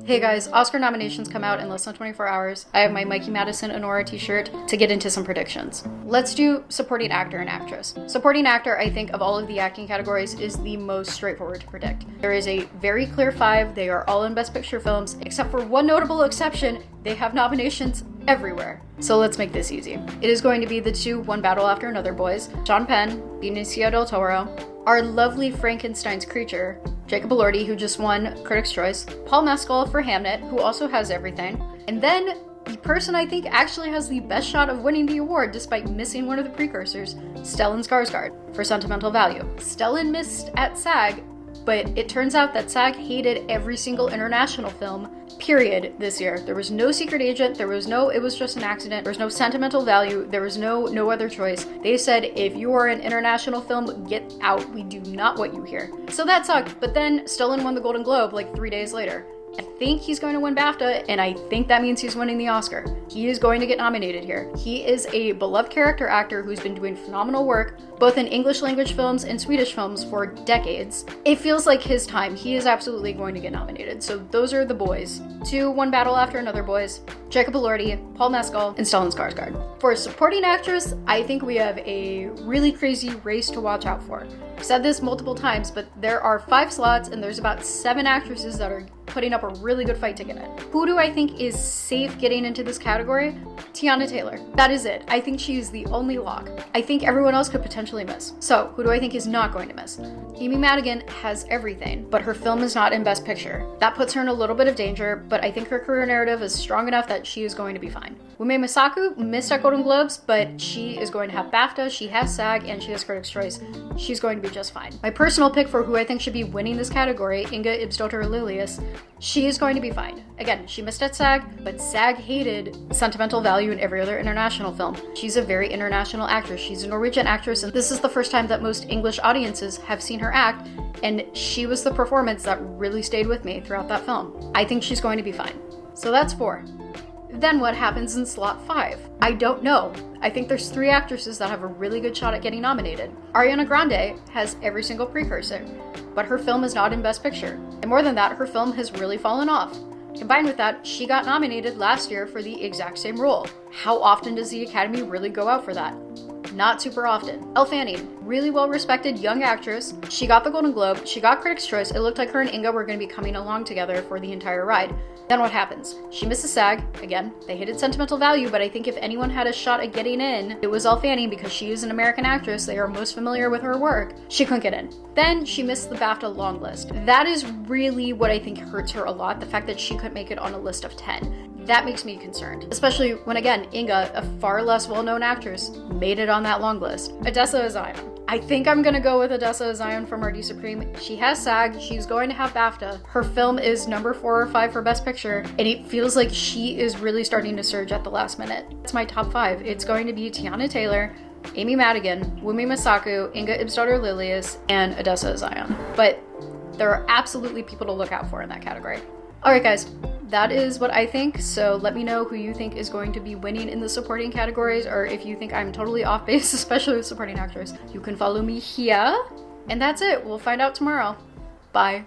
Hey guys, Oscar nominations come out in less than 24 hours. I have my Mikey Madison Honora t-shirt to get into some predictions. Let's do supporting actor and actress. Supporting actor, I think, of all of the acting categories is the most straightforward to predict. There is a very clear 5. They are all in Best Picture films, except for one notable exception. They have nominations everywhere. So let's make this easy. It is going to be the two One Battle After Another boys, Sean Penn, Benicio del Toro, our lovely Frankenstein's creature, Jacob Elordi, who just won Critics' Choice, Paul Mescal for Hamnet, who also has everything, and then the person I think actually has the best shot of winning the award despite missing one of the precursors, Stellan Skarsgård, for Sentimental Value. Stellan missed at SAG, but it turns out that SAG hated every single international film, period, this year. There was no secret agent, it was just an accident, there was no sentimental value, there was no other choice. They said, if you are an international film, get out, we do not want you here. So that sucked, but then Stellan won the Golden Globe like 3 days later. I think he's going to win BAFTA, and I think that means he's winning the Oscar. He is going to get nominated here. He is a beloved character actor who's been doing phenomenal work, both in English language films and Swedish films for decades. It feels like his time. He is absolutely going to get nominated. So those are the boys. 2 One Battle After Another boys, Jacob Elordi, Paul Mescal, and Stellan Skarsgård. For supporting actress, I think we have a really crazy race to watch out for. I've said this multiple times, but there are 5 slots and there's about 7 actresses that are putting up a really good fight to get in. Who do I think is safe getting into this category? Tiana Taylor. That is it. I think she's the only lock. I think everyone else could potentially miss. So, who do I think is not going to miss? Amy Madigan has everything, but her film is not in Best Picture. That puts her in a little bit of danger, but I think her career narrative is strong enough that she is going to be fine. Ume Masaku missed at Golden Globes, but she is going to have BAFTA, she has SAG, and she has Critics' Choice. She's going to be just fine. My personal pick for who I think should be winning this category, Inga Ibsdottir Lilius, she is going to be fine. Again, she missed at SAG, but SAG hated sentimental value in every other international film. She's a very international actress. She's a Norwegian actress, and this is the first time that most English audiences have seen her act, and she was the performance that really stayed with me throughout that film. I think she's going to be fine. So that's 4. Then what happens in slot 5? I don't know. I think there's 3 actresses that have a really good shot at getting nominated. Ariana Grande has every single precursor, but her film is not in Best Picture. And more than that, her film has really fallen off. Combined with that, she got nominated last year for the exact same role. How often does the Academy really go out for that? Not super often. Elle Fanning, really well-respected young actress. She got the Golden Globe, she got Critics' Choice. It looked like her and Inga were going to be coming along together for the entire ride. Then what happens? She misses SAG. Again, they hated sentimental value, but I think if anyone had a shot at getting in, it was Elle Fanning because she is an American actress. They are most familiar with her work. She couldn't get in. Then she missed the BAFTA long list. That is really what I think hurts her a lot, the fact that she couldn't make it on a list of 10. That makes me concerned, especially when, again, Inga, a far less well-known actress, made it on that long list. Odessa Zion. I think I'm gonna go with Odessa Zion from RD Supreme. She has SAG, she's going to have BAFTA. Her film is number 4 or 5 for Best Picture, and it feels like she is really starting to surge at the last minute. It's my top 5. It's going to be Tiana Taylor, Amy Madigan, Wumi Masaku, Inga Ibsdottir Lilius, and Odessa Zion. But there are absolutely people to look out for in that category. Alright guys, that is what I think, so let me know who you think is going to be winning in the supporting categories, or if you think I'm totally off base, especially with supporting actors. You can follow me here, and that's it. We'll find out tomorrow. Bye.